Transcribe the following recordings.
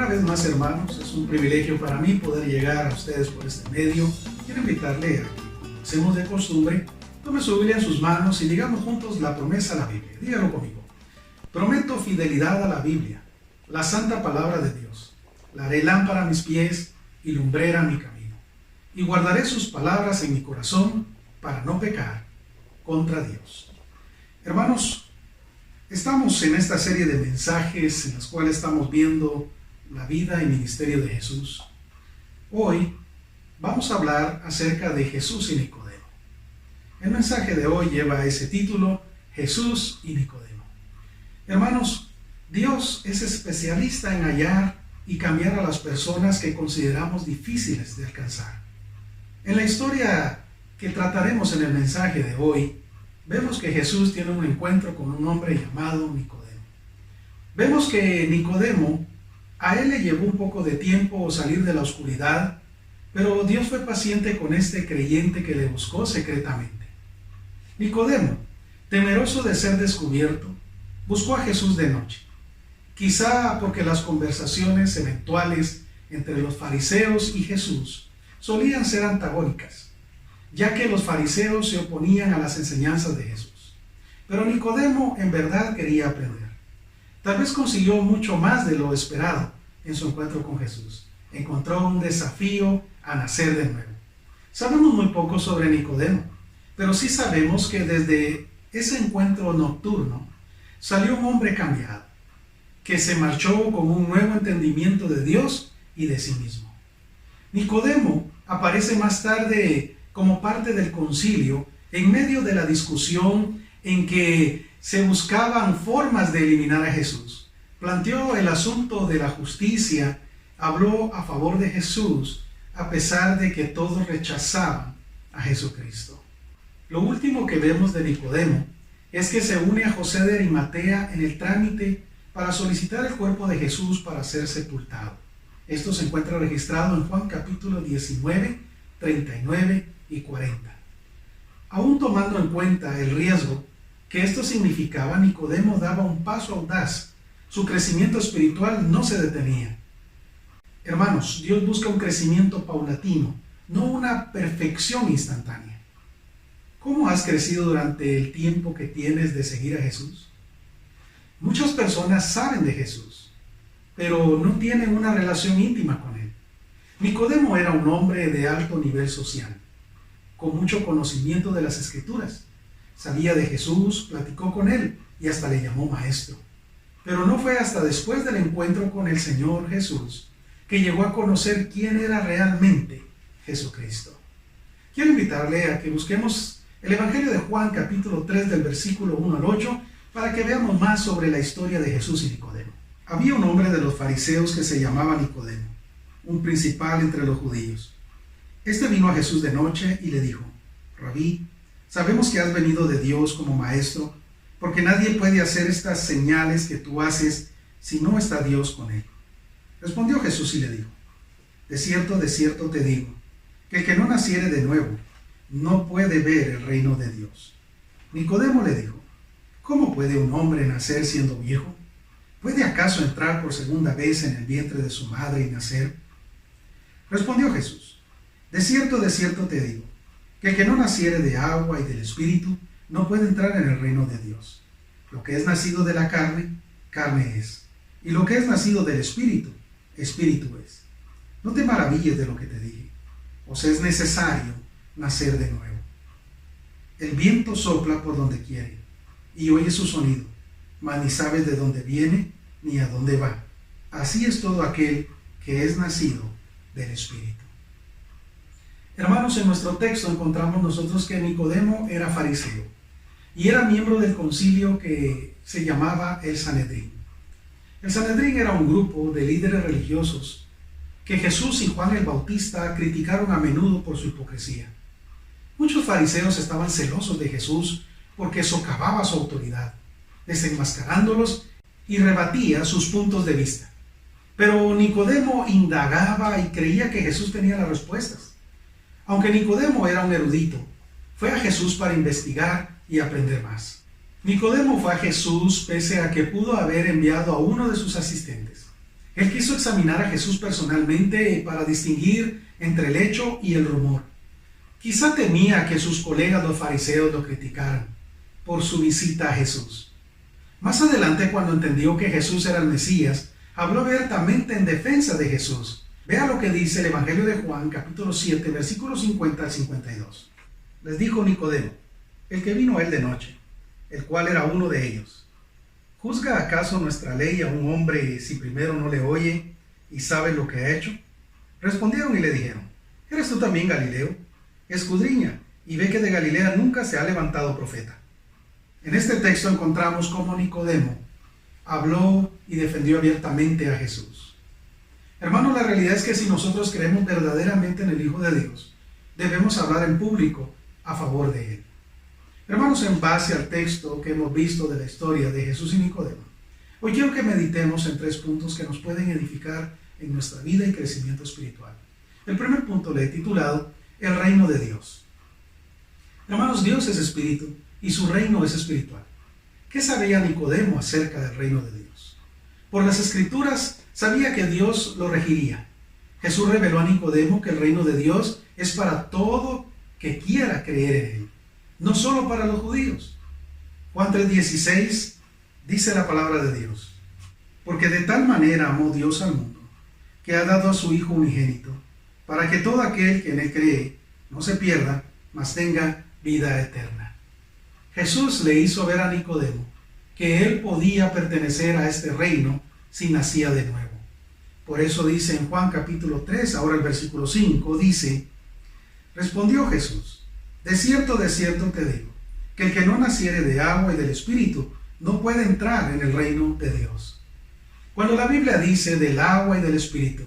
Una vez más, hermanos, es un privilegio para mí poder llegar a ustedes por este medio. Quiero invitarle a que, como hacemos de costumbre, tome su Biblia en sus manos y digamos juntos la promesa a la Biblia. Dígalo conmigo. Prometo fidelidad a la Biblia, la santa palabra de Dios. La haré lámpara a mis pies y lumbrera a mi camino. Y guardaré sus palabras en mi corazón para no pecar contra Dios. Hermanos, estamos en esta serie de mensajes en las cuales estamos viendo la vida y ministerio de Jesús. Hoy vamos a hablar acerca de Jesús y Nicodemo. El mensaje de hoy lleva ese título, Jesús y Nicodemo. Hermanos, Dios es especialista en hallar y cambiar a las personas que consideramos difíciles de alcanzar. En la historia que trataremos en el mensaje de hoy, vemos que Jesús tiene un encuentro con un hombre llamado Nicodemo. Vemos que Nicodemo, a él le llevó un poco de tiempo salir de la oscuridad, pero Dios fue paciente con este creyente que le buscó secretamente. Nicodemo, temeroso de ser descubierto, buscó a Jesús de noche, quizá porque las conversaciones eventuales entre los fariseos y Jesús solían ser antagónicas, ya que los fariseos se oponían a las enseñanzas de Jesús. Pero Nicodemo en verdad quería aprender. Tal vez consiguió mucho más de lo esperado en su encuentro con Jesús. Encontró un desafío a nacer de nuevo. Sabemos muy poco sobre Nicodemo, pero sí sabemos que desde ese encuentro nocturno salió un hombre cambiado, que se marchó con un nuevo entendimiento de Dios y de sí mismo. Nicodemo aparece más tarde como parte del concilio en medio de la discusión en que se buscaban formas de eliminar a Jesús. Planteó el asunto de la justicia, habló a favor de Jesús, a pesar de que todos rechazaban a Jesucristo. Lo último que vemos de Nicodemo es que se une a José de Arimatea en el trámite para solicitar el cuerpo de Jesús para ser sepultado. Esto se encuentra registrado en Juan capítulo 19, 39 y 40. Aún tomando en cuenta el riesgo que esto significaba, Nicodemo daba un paso audaz. Su crecimiento espiritual no se detenía. Hermanos, Dios busca un crecimiento paulatino, no una perfección instantánea. ¿Cómo has crecido durante el tiempo que tienes de seguir a Jesús? Muchas personas saben de Jesús, pero no tienen una relación íntima con Él. Nicodemo era un hombre de alto nivel social, con mucho conocimiento de las Escrituras. Sabía de Jesús, platicó con Él y hasta le llamó maestro. Pero no fue hasta después del encuentro con el Señor Jesús que llegó a conocer quién era realmente Jesucristo. Quiero invitarle a que busquemos el Evangelio de Juan capítulo 3 del versículo 1 al 8 para que veamos más sobre la historia de Jesús y Nicodemo. Había un hombre de los fariseos que se llamaba Nicodemo, un principal entre los judíos. Este vino a Jesús de noche y le dijo: Rabí, sabemos que has venido de Dios como maestro, porque nadie puede hacer estas señales que tú haces si no está Dios con él. Respondió Jesús y le dijo: de cierto te digo, que el que no naciere de nuevo no puede ver el reino de Dios. Nicodemo le dijo: ¿cómo puede un hombre nacer siendo viejo? ¿Puede acaso entrar por segunda vez en el vientre de su madre y nacer? Respondió Jesús: de cierto te digo, que el que no naciere de agua y del Espíritu no puede entrar en el reino de Dios. Lo que es nacido de la carne, carne es, y lo que es nacido del Espíritu, Espíritu es. No te maravilles de lo que te dije, os es necesario nacer de nuevo. El viento sopla por donde quiere, y oyes su sonido, mas ni sabes de dónde viene ni a dónde va. Así es todo aquel que es nacido del Espíritu. Hermanos, en nuestro texto encontramos nosotros que Nicodemo era fariseo y era miembro del concilio que se llamaba el Sanedrín. El Sanedrín era un grupo de líderes religiosos que Jesús y Juan el Bautista criticaron a menudo por su hipocresía. Muchos fariseos estaban celosos de Jesús porque socavaba su autoridad, desenmascarándolos y rebatía sus puntos de vista. Pero Nicodemo indagaba y creía que Jesús tenía las respuestas. Aunque Nicodemo era un erudito, fue a Jesús para investigar y aprender más. Nicodemo fue a Jesús pese a que pudo haber enviado a uno de sus asistentes. Él quiso examinar a Jesús personalmente para distinguir entre el hecho y el rumor. Quizá temía que sus colegas los fariseos lo criticaran por su visita a Jesús. Más adelante, cuando entendió que Jesús era el Mesías, habló abiertamente en defensa de Jesús. Vea lo que dice el Evangelio de Juan, capítulo 7, versículos 50 al 52. Les dijo Nicodemo, el que vino a él de noche, el cual era uno de ellos: ¿juzga acaso nuestra ley a un hombre si primero no le oye y sabe lo que ha hecho? Respondieron y le dijeron, ¿eres tú también Galileo? Escudriña y ve que de Galilea nunca se ha levantado profeta. En este texto encontramos cómo Nicodemo habló y defendió abiertamente a Jesús. Hermanos, la realidad es que si nosotros creemos verdaderamente en el Hijo de Dios, debemos hablar en público a favor de Él. Hermanos, en base al texto que hemos visto de la historia de Jesús y Nicodemo, hoy quiero que meditemos en 3 puntos que nos pueden edificar en nuestra vida y crecimiento espiritual. El primer punto le he titulado El reino de Dios. Hermanos, Dios es espíritu y su reino es espiritual. ¿Qué sabía Nicodemo acerca del reino de Dios? Por las Escrituras sabía que Dios lo regiría. Jesús reveló a Nicodemo que el reino de Dios es para todo que quiera creer en Él, no solo para los judíos. Juan 3:16 dice la palabra de Dios: porque de tal manera amó Dios al mundo, que ha dado a su Hijo unigénito, para que todo aquel que en Él cree no se pierda, mas tenga vida eterna. Jesús le hizo ver a Nicodemo que él podía pertenecer a este reino si nacía de nuevo. Por eso dice en Juan capítulo 3, ahora el versículo 5, dice: respondió Jesús, de cierto te digo, que el que no naciere de agua y del Espíritu no puede entrar en el reino de Dios. Cuando la Biblia dice del agua y del Espíritu,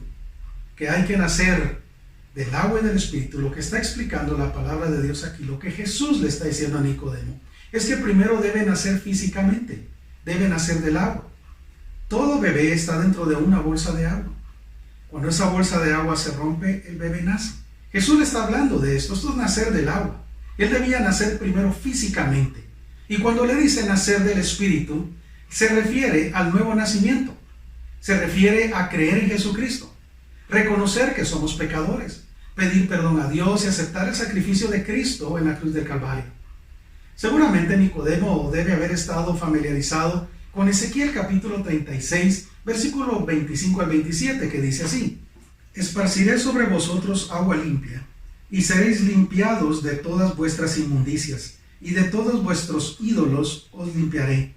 que hay que nacer del agua y del Espíritu, lo que está explicando la palabra de Dios aquí, lo que Jesús le está diciendo a Nicodemo, es que primero debe nacer físicamente, debe nacer del agua. Todo bebé está dentro de una bolsa de agua. Cuando esa bolsa de agua se rompe, el bebé nace. Jesús le está hablando de esto es nacer del agua. Él debía nacer primero físicamente. Y cuando le dice nacer del Espíritu, se refiere al nuevo nacimiento. Se refiere a creer en Jesucristo, reconocer que somos pecadores, pedir perdón a Dios y aceptar el sacrificio de Cristo en la cruz del Calvario. Seguramente Nicodemo debe haber estado familiarizado con Ezequiel capítulo 36, versículos 25 al 27, que dice así: esparciré sobre vosotros agua limpia, y seréis limpiados de todas vuestras inmundicias, y de todos vuestros ídolos os limpiaré.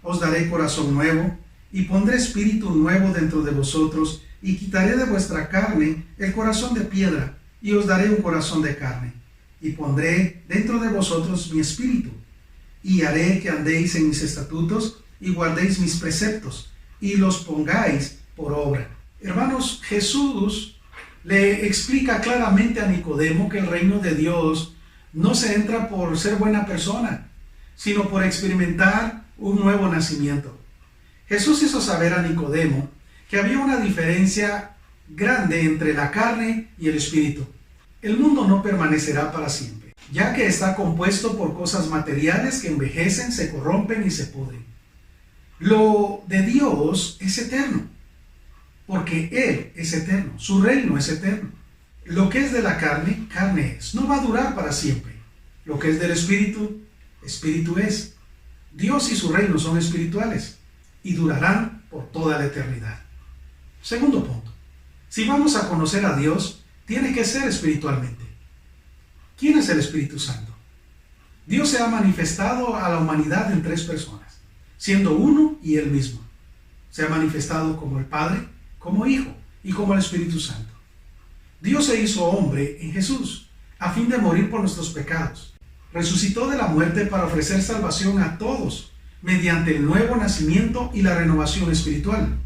Os daré corazón nuevo, y pondré espíritu nuevo dentro de vosotros, y quitaré de vuestra carne el corazón de piedra, y os daré un corazón de carne. Y pondré dentro de vosotros mi espíritu, y haré que andéis en mis estatutos, y guardéis mis preceptos, y los pongáis por obra. Hermanos, Jesús le explica claramente a Nicodemo que el reino de Dios no se entra por ser buena persona, sino por experimentar un nuevo nacimiento. Jesús hizo saber a Nicodemo que había una diferencia grande entre la carne y el espíritu. El mundo no permanecerá para siempre, ya que está compuesto por cosas materiales que envejecen, se corrompen y se pudren. Lo de Dios es eterno, porque Él es eterno, su reino es eterno. Lo que es de la carne, carne es, no va a durar para siempre. Lo que es del espíritu, espíritu es. Dios y su reino son espirituales y durarán por toda la eternidad. Segundo punto, si vamos a conocer a Dios, tiene que ser espiritualmente. ¿Quién es el Espíritu Santo? Dios se ha manifestado a la humanidad en 3 personas, siendo uno y Él mismo. Se ha manifestado como el Padre, como Hijo y como el Espíritu Santo. Dios se hizo hombre en Jesús, a fin de morir por nuestros pecados. Resucitó de la muerte para ofrecer salvación a todos, mediante el nuevo nacimiento y la renovación espiritual.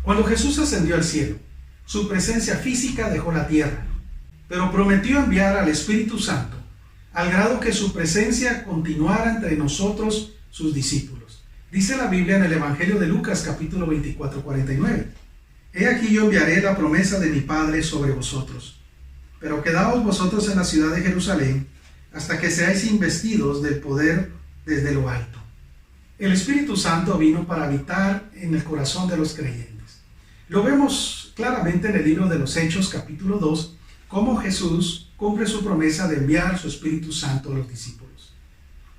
Cuando Jesús ascendió al cielo, su presencia física dejó la tierra, pero prometió enviar al Espíritu Santo, al grado que su presencia continuara entre nosotros, sus discípulos. Dice la Biblia en el Evangelio de Lucas capítulo 24, 49. He aquí yo enviaré la promesa de mi Padre sobre vosotros, pero quedaos vosotros en la ciudad de Jerusalén, hasta que seáis investidos del poder desde lo alto. El Espíritu Santo vino para habitar en el corazón de los creyentes. Lo vemos claramente en el libro de los Hechos, capítulo 2, cómo Jesús cumple su promesa de enviar su Espíritu Santo a los discípulos.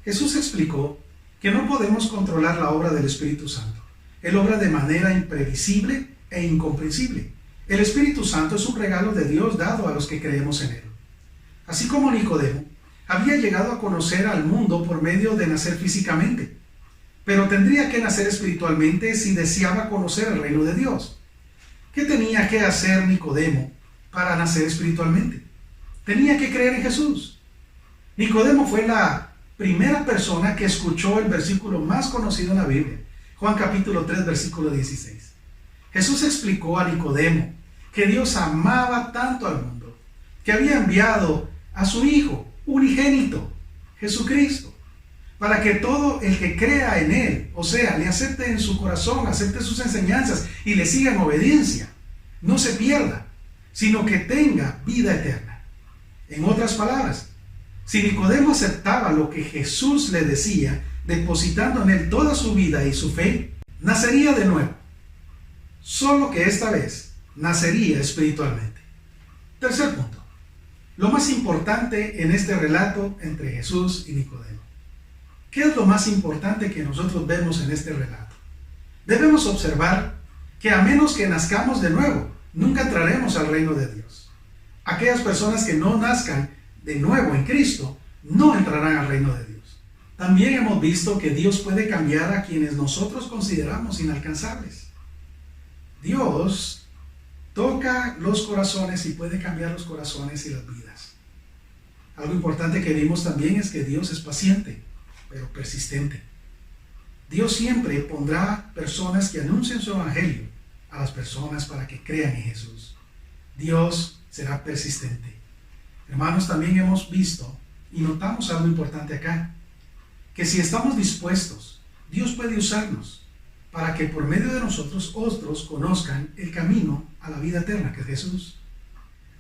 Jesús explicó que no podemos controlar la obra del Espíritu Santo. Él obra de manera imprevisible e incomprensible. El Espíritu Santo es un regalo de Dios dado a los que creemos en Él. Así como Nicodemo había llegado a conocer al mundo por medio de nacer físicamente, pero tendría que nacer espiritualmente si deseaba conocer el reino de Dios. ¿Qué tenía que hacer Nicodemo para nacer espiritualmente? Tenía que creer en Jesús. Nicodemo fue la primera persona que escuchó el versículo más conocido en la Biblia, Juan capítulo 3, versículo 16. Jesús explicó a Nicodemo que Dios amaba tanto al mundo, que había enviado a su Hijo unigénito, Jesucristo, para que todo el que crea en Él, o sea, le acepte en su corazón, acepte sus enseñanzas y le siga en obediencia, no se pierda, sino que tenga vida eterna. En otras palabras, si Nicodemo aceptaba lo que Jesús le decía, depositando en él toda su vida y su fe, nacería de nuevo. Solo que esta vez nacería espiritualmente. Tercer punto. Lo más importante en este relato entre Jesús y Nicodemo. ¿Qué es lo más importante que nosotros vemos en este relato? Debemos observar que a menos que nazcamos de nuevo, nunca entraremos al reino de Dios. Aquellas personas que no nazcan de nuevo en Cristo, no entrarán al reino de Dios. También hemos visto que Dios puede cambiar a quienes nosotros consideramos inalcanzables. Dios toca los corazones y puede cambiar los corazones y las vidas. Algo importante que vimos también es que Dios es paciente, pero persistente. Dios siempre pondrá personas que anuncien su evangelio a las personas para que crean en Jesús. Dios será persistente. Hermanos, también hemos visto y notamos algo importante acá, que si estamos dispuestos, Dios puede usarnos para que por medio de nosotros otros conozcan el camino a la vida eterna, que es Jesús.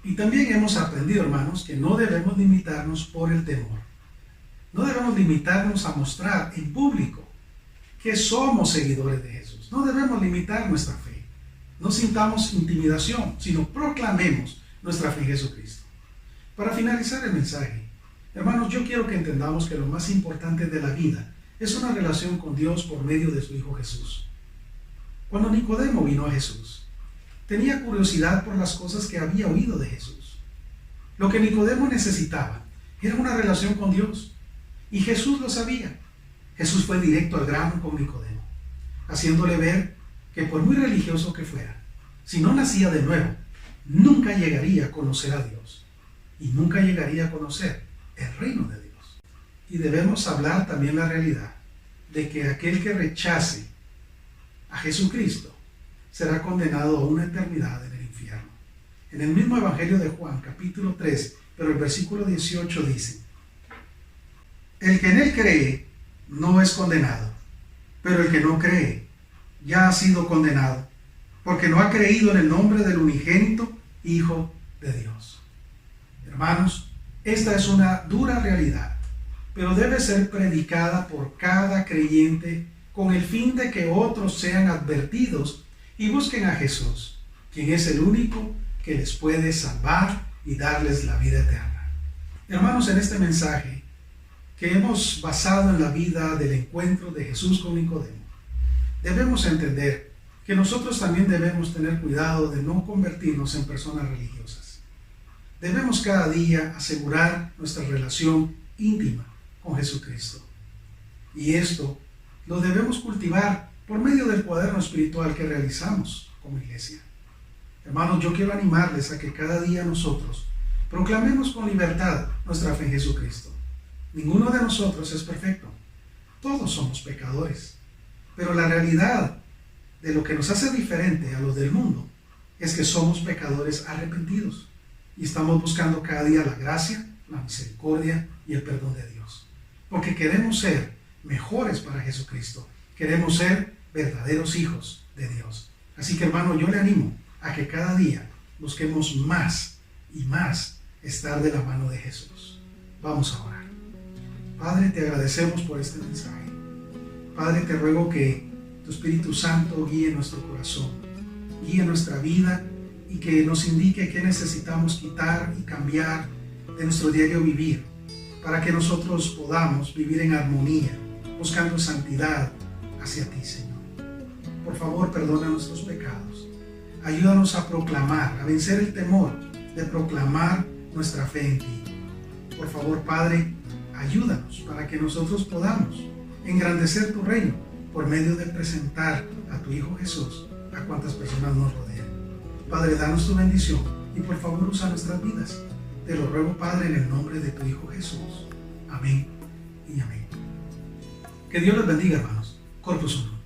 Y también hemos aprendido, hermanos, que no debemos limitarnos por el temor. No debemos limitarnos a mostrar en público que somos seguidores de Jesús. No debemos limitar nuestra fe. No sintamos intimidación, sino proclamemos nuestra fe en Jesucristo. Para finalizar el mensaje, hermanos, yo quiero que entendamos que lo más importante de la vida es una relación con Dios por medio de su Hijo Jesús. Cuando Nicodemo vino a Jesús, tenía curiosidad por las cosas que había oído de Jesús. Lo que Nicodemo necesitaba era una relación con Dios, y Jesús lo sabía. Jesús fue directo al grano con Nicodemo, haciéndole ver que por muy religioso que fuera, si no nacía de nuevo, nunca llegaría a conocer a Dios. Y nunca llegaría a conocer el reino de Dios. Y debemos hablar también la realidad de que aquel que rechace a Jesucristo será condenado a una eternidad en el infierno. En el mismo Evangelio de Juan, capítulo 3, pero el versículo 18 dice: el que en él cree no es condenado, pero el que no cree ya ha sido condenado, porque no ha creído en el nombre del unigénito Hijo de Dios. Hermanos, esta es una dura realidad, pero debe ser predicada por cada creyente con el fin de que otros sean advertidos y busquen a Jesús, quien es el único que les puede salvar y darles la vida eterna. Hermanos, en este mensaje que hemos basado en la vida del encuentro de Jesús con Nicodemo, debemos entender que nosotros también debemos tener cuidado de no convertirnos en personas religiosas. Debemos cada día asegurar nuestra relación íntima con Jesucristo. Y esto lo debemos cultivar por medio del cuaderno espiritual que realizamos como iglesia. Hermanos, yo quiero animarles a que cada día nosotros proclamemos con libertad nuestra fe en Jesucristo. Ninguno de nosotros es perfecto. Todos somos pecadores. Pero la realidad de lo que nos hace diferente a los del mundo es que somos pecadores arrepentidos. Y estamos buscando cada día la gracia, la misericordia y el perdón de Dios. Porque queremos ser mejores para Jesucristo. Queremos ser verdaderos hijos de Dios. Así que, hermano, yo le animo a que cada día busquemos más y más estar de la mano de Jesús. Vamos a orar. Padre, te agradecemos por este mensaje. Padre, te ruego que tu Espíritu Santo guíe nuestro corazón guíe nuestra vida y que nos indique qué necesitamos quitar y cambiar de nuestro diario vivir, para que nosotros podamos vivir en armonía, buscando santidad hacia ti, Señor. Por favor, perdona nuestros pecados. Ayúdanos a proclamar, a vencer el temor de proclamar nuestra fe en ti. Por favor, Padre, ayúdanos para que nosotros podamos engrandecer tu reino por medio de presentar a tu Hijo Jesús a cuantas personas nos rodean. Padre, danos tu bendición y por favor usa nuestras vidas. Te lo ruego, Padre, en el nombre de tu Hijo Jesús. Amén y amén. Que Dios les bendiga, hermanos. Corpus Uno.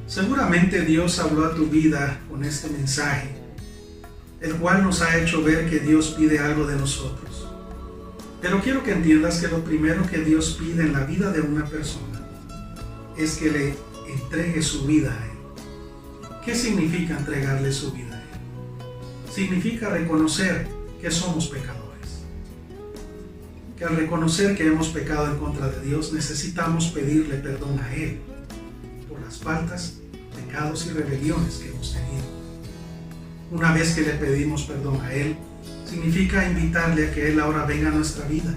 Seguramente Dios habló a tu vida con este mensaje, el cual nos ha hecho ver que Dios pide algo de nosotros. Pero quiero que entiendas que lo primero que Dios pide en la vida de una persona es que le entregue su vida a Él. ¿Qué significa entregarle su vida a Él? Significa reconocer que somos pecadores. Que al reconocer que hemos pecado en contra de Dios, necesitamos pedirle perdón a Él por las faltas, pecados y rebeliones que hemos tenido. Una vez que le pedimos perdón a Él, significa invitarle a que Él ahora venga a nuestra vida,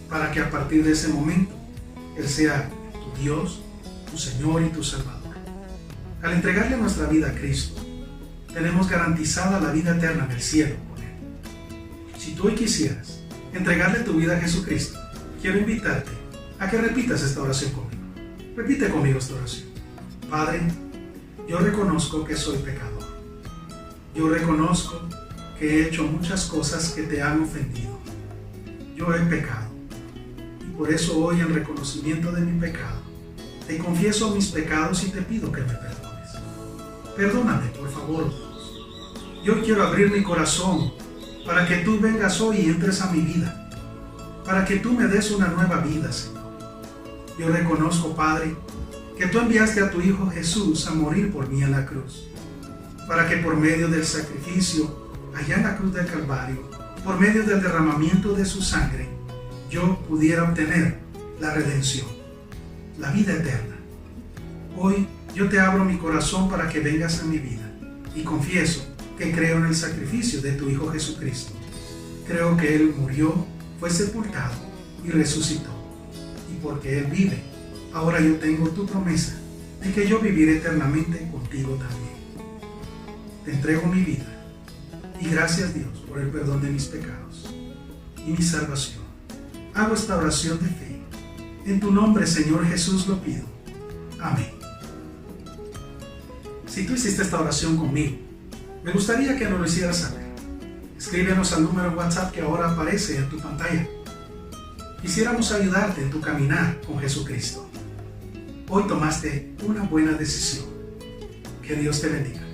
para que a partir de ese momento Él sea tu Dios, tu Señor y tu Salvador. Al entregarle nuestra vida a Cristo, tenemos garantizada la vida eterna en el cielo con Él. Si tú hoy quisieras entregarle tu vida a Jesucristo, quiero invitarte a que repitas esta oración conmigo. Repite conmigo esta oración. Padre, yo reconozco que soy pecador. Yo reconozco que he hecho muchas cosas que te han ofendido. Yo he pecado. Y por eso hoy, en reconocimiento de mi pecado, te confieso mis pecados y te pido que me perdones. Perdóname, por favor. Yo quiero abrir mi corazón para que tú vengas hoy y entres a mi vida, para que tú me des una nueva vida, Señor. Yo reconozco, Padre, que tú enviaste a tu Hijo Jesús a morir por mí en la cruz, para que por medio del sacrificio allá en la cruz del Calvario, por medio del derramamiento de su sangre, yo pudiera obtener la redención, la vida eterna. Hoy yo te abro mi corazón para que vengas a mi vida y confieso que creo en el sacrificio de tu Hijo Jesucristo. Creo que Él murió, fue sepultado y resucitó. Y porque Él vive, ahora yo tengo tu promesa de que yo viviré eternamente contigo también. Te entrego mi vida y gracias, Dios, por el perdón de mis pecados y mi salvación. Hago esta oración de fe. En tu nombre, Señor Jesús, lo pido. Amén. Si tú hiciste esta oración conmigo, me gustaría que nos lo hicieras saber. Escríbenos al número WhatsApp que ahora aparece en tu pantalla. Quisiéramos ayudarte en tu caminar con Jesucristo. Hoy tomaste una buena decisión. Que Dios te bendiga.